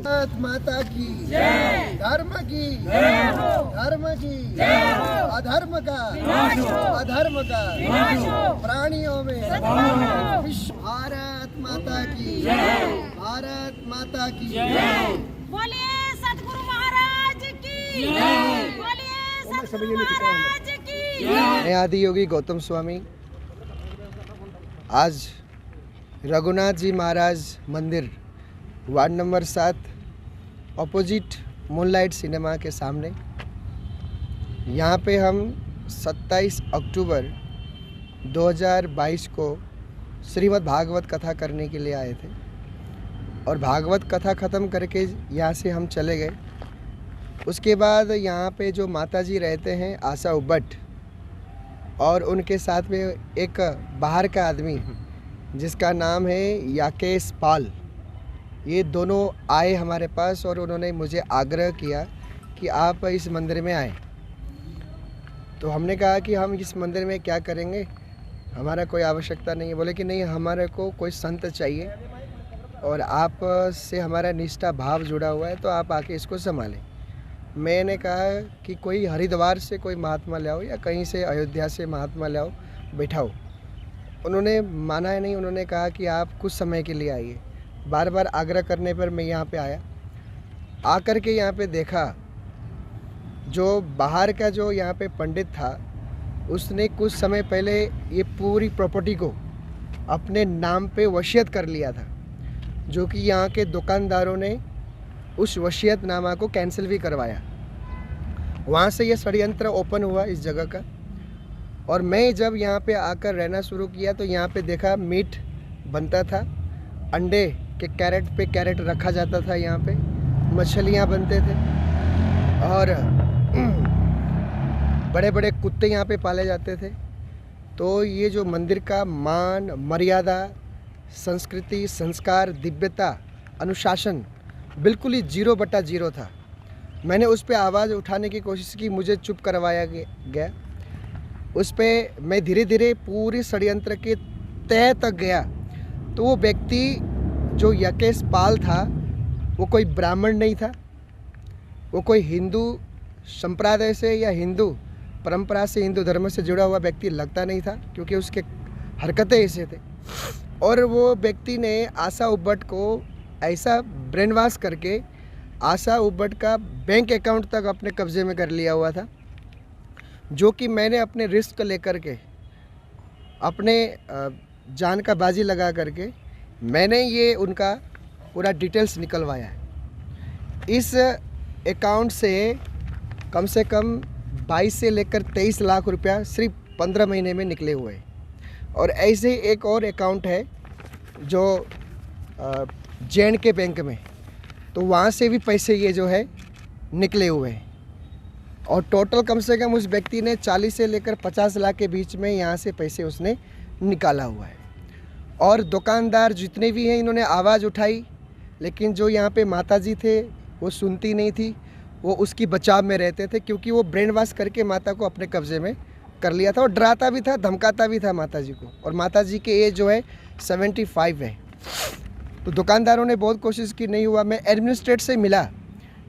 भारत माता की धर्म की अधर्म का प्राणियों में भारत माता की बोलिए सतगुरु महाराज की बोलिए सतगुरु महाराज की मैं आदि योगी गौतम स्वामी आज रघुनाथ जी महाराज मंदिर ward number 7 opposite moonlight cinema के सामने यहाँ पे हम 27 अक्टूबर 2022 को श्रीमद् भागवत कथा करने के लिए आए थे और भागवत कथा ख़त्म करके यहाँ से हम चले गए। उसके बाद यहाँ पे जो माता जी रहते हैं आशा उब्बट और उनके साथ में एक बाहर का आदमी जिसका नाम है याकेश पाल, ये दोनों आए हमारे पास और उन्होंने मुझे आग्रह किया कि आप इस मंदिर में आएँ। तो हमने कहा कि हम इस मंदिर में क्या करेंगे, हमारा कोई आवश्यकता नहीं है। बोले कि नहीं, हमारे को कोई संत चाहिए और आप से हमारा निष्ठा भाव जुड़ा हुआ है, तो आप आके इसको संभालें। मैंने कहा कि कोई हरिद्वार से कोई महात्मा लाओ या कहीं से अयोध्या से महात्मा लाओ, बैठाओ। उन्होंने माना है नहीं, उन्होंने कहा कि आप कुछ समय के लिए आइए। बार बार आग्रह करने पर मैं यहाँ पे आया। आकर के यहाँ पे देखा जो बाहर का जो यहाँ पे पंडित था उसने कुछ समय पहले ये पूरी प्रॉपर्टी को अपने नाम पे वसीयत कर लिया था, जो कि यहाँ के दुकानदारों ने उस वसीयतनामा को कैंसिल भी करवाया। वहाँ से ये षड्यंत्र ओपन हुआ इस जगह का। और मैं जब यहाँ पे आकर रहना शुरू किया तो यहाँ पे देखा मीट बनता था, अंडे के कैरेट पे कैरेट रखा जाता था, यहाँ पे मछलियाँ बनते थे और बड़े बड़े कुत्ते यहाँ पे पाले जाते थे। तो ये जो मंदिर का मान मर्यादा, संस्कृति, संस्कार, दिव्यता, अनुशासन बिल्कुल ही 0/0 था। मैंने उस पर आवाज़ उठाने की कोशिश की, मुझे चुप करवाया गया। उस पर मैं धीरे धीरे पूरी षड्यंत्र के तह तक गया। तो वो व्यक्ति जो यकेश पाल था वो कोई ब्राह्मण नहीं था, वो कोई हिंदू संप्रदाय से या हिंदू परंपरा से, हिंदू धर्म से जुड़ा हुआ व्यक्ति लगता नहीं था, क्योंकि उसके हरकतें ऐसे थे। और वो व्यक्ति ने आशा उब्बट को ऐसा ब्रेन वॉश करके आशा उब्बट का बैंक अकाउंट तक अपने कब्जे में कर लिया हुआ था, जो कि मैंने अपने रिस्क लेकर के, अपने जान का बाजी लगा करके मैंने ये उनका पूरा डिटेल्स निकलवाया है। इस अकाउंट से कम 22 से लेकर 23 लाख रुपया सिर्फ 15 महीने में निकले हुए हैं। और ऐसे एक और अकाउंट है जो J&K बैंक में, तो वहाँ से भी पैसे ये जो है निकले हुए हैं। और टोटल कम से कम उस व्यक्ति ने 40 से लेकर 50 लाख के बीच में यहाँ से पैसे उसने निकाला हुआ है। और दुकानदार जितने भी हैं इन्होंने आवाज़ उठाई, लेकिन जो यहाँ पे माताजी थे वो सुनती नहीं थी, वो उसकी बचाव में रहते थे, क्योंकि वो ब्रेन वॉश करके माता को अपने कब्जे में कर लिया था और डराता भी था, धमकाता भी था माताजी को। और माताजी की एज जो है 75 है। तो दुकानदारों ने बहुत कोशिश की, नहीं हुआ। मैं एडमिनिस्ट्रेट से मिला,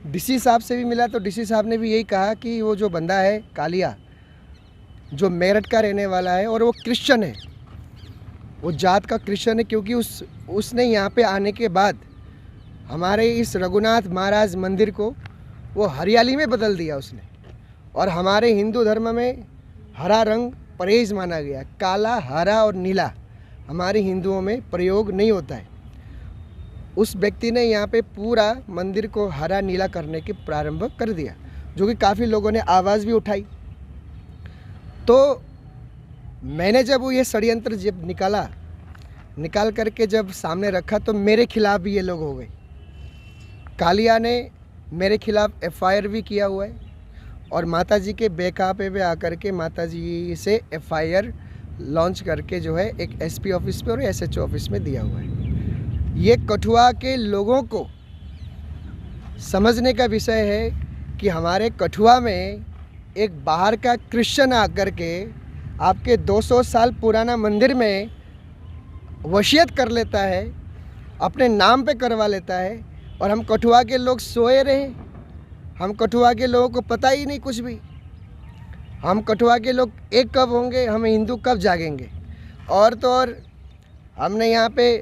डीसी साहब से भी मिला, तो डीसी साहब ने भी यही कहा कि वो जो बंदा है कालिया, जो मेरठ का रहने वाला है और वो क्रिश्चियन है, वो जात का क्रिश्चियन है, क्योंकि उसने यहाँ पे आने के बाद हमारे इस रघुनाथ महाराज मंदिर को वो हरियाली में बदल दिया उसने। और हमारे हिंदू धर्म में हरा रंग परहेज माना गया, काला, हरा और नीला हमारे हिंदुओं में प्रयोग नहीं होता है। उस व्यक्ति ने यहाँ पे पूरा मंदिर को हरा नीला करने के प्रारंभ कर दिया, जो कि काफ़ी लोगों ने आवाज़ भी उठाई। तो मैंने जब वो ये षड्यंत्र जब निकाल करके जब सामने रखा, तो मेरे खिलाफ़ भी ये लोग हो गए। कालिया ने मेरे खिलाफ़ FIR भी किया हुआ है और माताजी के बेकापे पे आकर के माताजी से FIR लॉन्च करके जो है एक SP ऑफिस पे और SHO ऑफिस में दिया हुआ है। ये कठुआ के लोगों को समझने का विषय है कि हमारे कठुआ में एक बाहर का क्रिश्चियन आकर के आपके 200 साल पुराना मंदिर में वसीयत कर लेता है, अपने नाम पे करवा लेता है और हम कठुआ के लोग सोए रहे। हम कठुआ के लोगों को पता ही नहीं कुछ भी। हम कठुआ के लोग एक कब होंगे, हम हिंदू कब जागेंगे। और तो और हमने यहाँ पे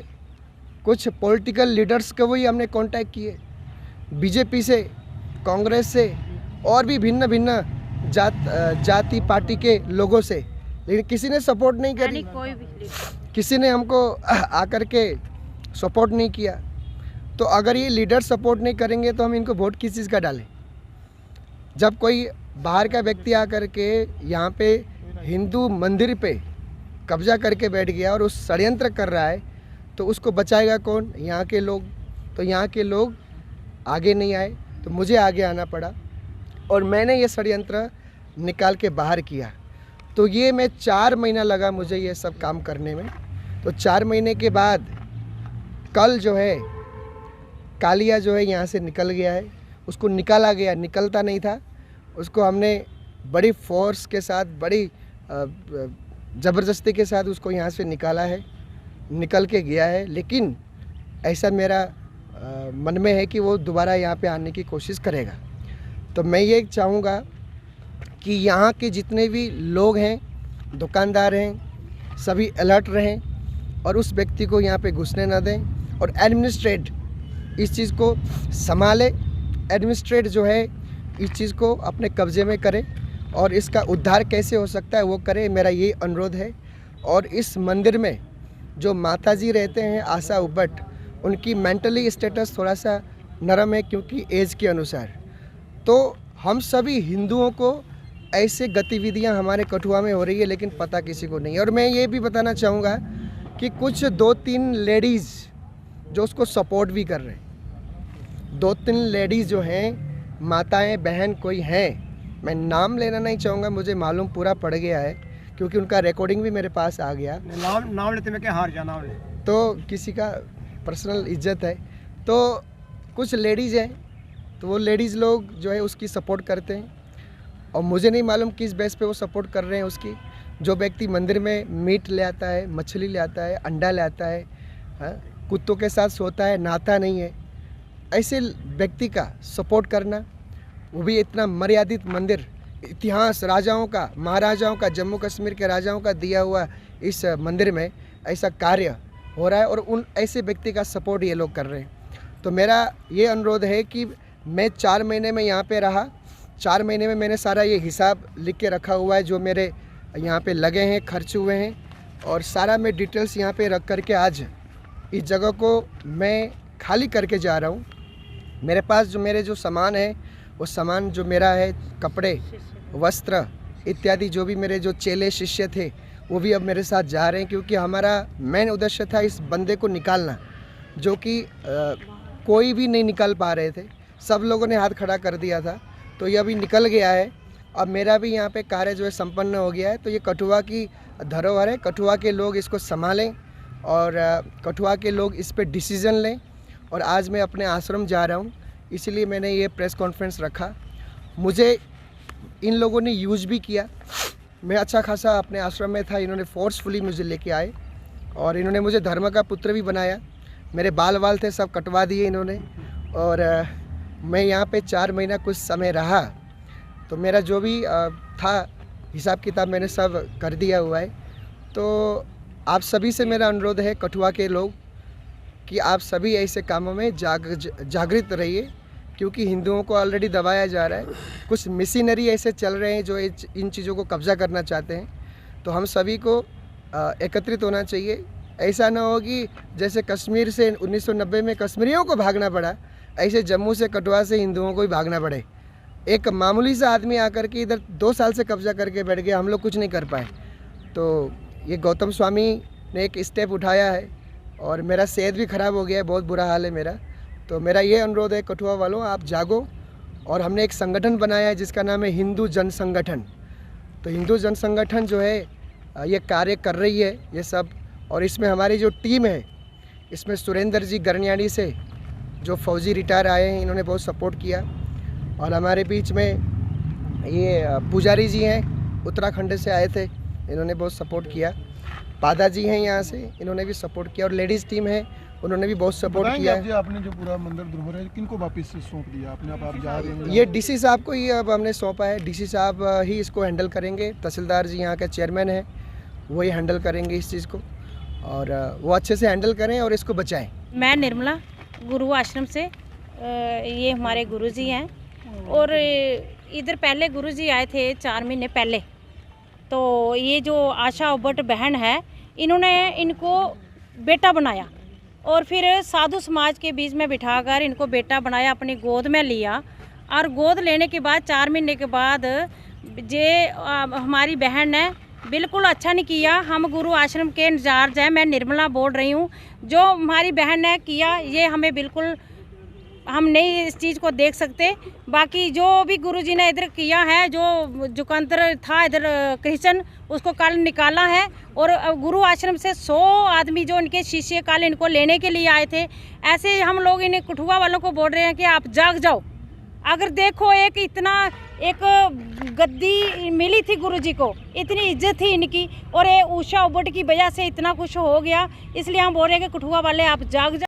कुछ पॉलिटिकल लीडर्स को भी हमने कांटेक्ट किए, बीजेपी से, कांग्रेस से और भी भिन्न भिन्न जाति पार्टी के लोगों से, लेकिन किसी ने सपोर्ट नहीं करी। कोई भी किसी ने हमको आकर के सपोर्ट नहीं किया। तो अगर ये लीडर सपोर्ट नहीं करेंगे तो हम इनको वोट किस चीज़ का डालें। जब कोई बाहर का व्यक्ति आकर के यहाँ पे हिंदू मंदिर पे कब्जा करके बैठ गया और उस षड्यंत्र कर रहा है, तो उसको बचाएगा कौन? यहाँ के लोग। तो यहाँ के लोग आगे नहीं आए, तो मुझे आगे आना पड़ा और मैंने ये षड्यंत्र निकाल के बाहर किया। तो ये मैं 4 महीना लगा मुझे ये सब काम करने में। तो 4 महीने के बाद कल जो है कालिया जो है यहाँ से निकल गया है। उसको निकाला गया, निकलता नहीं था, उसको हमने बड़ी फोर्स के साथ, बड़ी ज़बरदस्ती के साथ उसको यहाँ से निकाला है, निकल के गया है। लेकिन ऐसा मेरा मन में है कि वो दोबारा यहाँ पे आने की कोशिश करेगा। तो मैं ये चाहूँगा कि यहाँ के जितने भी लोग हैं, दुकानदार हैं, सभी अलर्ट रहें और उस व्यक्ति को यहाँ पे घुसने न दें और एडमिनिस्ट्रेट इस चीज़ को संभाले। एडमिनिस्ट्रेट जो है इस चीज़ को अपने कब्ज़े में करे और इसका उद्धार कैसे हो सकता है वो करे, मेरा ये अनुरोध है। और इस मंदिर में जो माताजी रहते हैं आशा उबट, उनकी मेंटली स्टेटस थोड़ा सा नरम है क्योंकि एज के अनुसार। तो हम सभी हिंदुओं को ऐसे गतिविधियां हमारे कठुआ में हो रही है लेकिन पता किसी को नहीं है। और मैं ये भी बताना चाहूँगा कि कुछ 2-3 लेडीज़ जो उसको सपोर्ट भी कर रहे हैं, 2-3 लेडीज़ जो हैं, माताएं बहन कोई हैं, मैं नाम लेना नहीं चाहूँगा, मुझे मालूम पूरा पड़ गया है क्योंकि उनका रिकॉर्डिंग भी मेरे पास आ गया। नाम लेते में क्या हार जा, नाम ले तो किसी का पर्सनल इज्जत है। तो कुछ लेडीज़ हैं, तो वो लेडीज़ लोग जो है उसकी सपोर्ट करते हैं और मुझे नहीं मालूम किस बेस पे वो सपोर्ट कर रहे हैं उसकी। जो व्यक्ति मंदिर में मीट ले आता है, मछली ले आता है, अंडा ले आता है, कुत्तों के साथ सोता है, नहाता नहीं है, ऐसे व्यक्ति का सपोर्ट करना, वो भी इतना मर्यादित मंदिर, इतिहास राजाओं का, महाराजाओं का, जम्मू कश्मीर के राजाओं का दिया हुआ इस मंदिर में ऐसा कार्य हो रहा है और उन ऐसे व्यक्ति का सपोर्ट ये लोग कर रहे हैं। तो मेरा ये अनुरोध है कि मैं 4 महीने में यहाँ पे रहा, 4 महीने में मैंने सारा ये हिसाब लिख के रखा हुआ है जो मेरे यहाँ पे लगे हैं, खर्च हुए हैं, और सारा मैं डिटेल्स यहाँ पे रख करके आज इस जगह को मैं खाली करके जा रहा हूँ। मेरे पास जो मेरे जो सामान है, वो सामान जो मेरा है, कपड़े, वस्त्र इत्यादि, जो भी मेरे जो चेले शिष्य थे वो भी अब मेरे साथ जा रहे हैं क्योंकि हमारा मेन उद्देश्य था इस बंदे को निकालना, जो कि कोई भी नहीं निकाल पा रहे थे, सब लोगों ने हाथ खड़ा कर दिया था। तो ये अभी निकल गया है। अब मेरा भी यहाँ पे कार्य जो है संपन्न हो गया है। तो ये कठुआ की धरोहर है, कठुआ के लोग इसको संभालें और कठुआ के लोग इस पे डिसीज़न लें। और आज मैं अपने आश्रम जा रहा हूँ, इसीलिए मैंने ये प्रेस कॉन्फ्रेंस रखा। मुझे इन लोगों ने यूज भी किया, मैं अच्छा खासा अपने आश्रम में था, इन्होंने फोर्सफुली मुझे लेके आए और इन्होंने मुझे धर्म का पुत्र भी बनाया। मेरे बाल थे सब कटवा दिए इन्होंने और मैं यहाँ पे 4 महीना कुछ समय रहा। तो मेरा जो भी था हिसाब किताब मैंने सब कर दिया हुआ है। तो आप सभी से मेरा अनुरोध है कठुआ के लोग कि आप सभी ऐसे कामों में जागृत रहिए क्योंकि हिंदुओं को ऑलरेडी दबाया जा रहा है। कुछ मिशनरी ऐसे चल रहे हैं जो इन चीज़ों को कब्जा करना चाहते हैं। तो हम सभी को एकत्रित होना चाहिए। ऐसा ना हो कि जैसे कश्मीर से 1990 में कश्मीरियों को भागना पड़ा, ऐसे जम्मू से कठुआ से हिंदुओं को भी भागना पड़े। एक मामूली सा आदमी आकर के इधर 2 साल से कब्जा करके बैठ गया, हम लोग कुछ नहीं कर पाए। तो ये गौतम स्वामी ने एक स्टेप उठाया है और मेरा सेहत भी ख़राब हो गया है, बहुत बुरा हाल है मेरा। तो मेरा ये अनुरोध है कठुआ वालों, आप जागो। और हमने एक संगठन बनाया है जिसका नाम है हिंदू जन संगठन। तो हिंदू जन संगठन जो है ये कार्य कर रही है ये सब। और इसमें हमारी जो टीम है, इसमें सुरेंद्र जी गरनियाड़ी से जो फौजी रिटायर आए हैं, इन्होंने बहुत सपोर्ट किया। और हमारे बीच में ये पुजारी जी हैं, उत्तराखंड से आए थे, इन्होंने बहुत सपोर्ट किया। पादा जी हैं यहाँ से, इन्होंने भी सपोर्ट किया। और लेडीज़ टीम है उन्होंने भी बहुत सपोर्ट बताएंगे किया आप है। जी, आपने जो पूरा मंदिर धरोहर है किनको वापस से सौंप दिया आपने, अब आप जा रहे हैं ये डीसी साहब को ही अब हमने सौंपा है। डीसी साहब ही इसको हैंडल करेंगे। तहसीलदार जी यहाँ के चेयरमैन हैं, वही हैंडल करेंगे इस चीज़ को, और वो अच्छे से हैंडल करें और इसको बचाएं। मैं निर्मला गुरु आश्रम से, ये हमारे गुरुजी हैं, और इधर पहले गुरुजी आए थे 4 महीने पहले। तो ये जो आशा उबट बहन है, इन्होंने इनको बेटा बनाया और फिर साधु समाज के बीच में बिठाकर इनको बेटा बनाया, अपनी गोद में लिया। और गोद लेने के बाद 4 महीने के बाद हमारी बहन ने बिल्कुल अच्छा नहीं किया। हम गुरु आश्रम के इंचार्ज हैं, मैं निर्मला बोल रही हूँ। जो हमारी बहन ने किया ये हमें बिल्कुल, हम नहीं इस चीज़ को देख सकते। बाकी जो भी गुरुजी ने इधर किया है, जो जुकंतर था इधर क्रिश्चन, उसको कल निकाला है। और गुरु आश्रम से 100 आदमी जो इनके शिष्य कल इनको लेने के लिए आए थे। ऐसे हम लोग इन कठुआ वालों को बोल रहे हैं कि आप जाग जाओ। अगर देखो एक इतना एक गद्दी मिली थी गुरुजी को, इतनी इज्जत थी इनकी, और ये उषा उबट की वजह से इतना कुछ हो गया। इसलिए हम बोल रहे हैं कि कठुआ वाले आप जाग जाओ।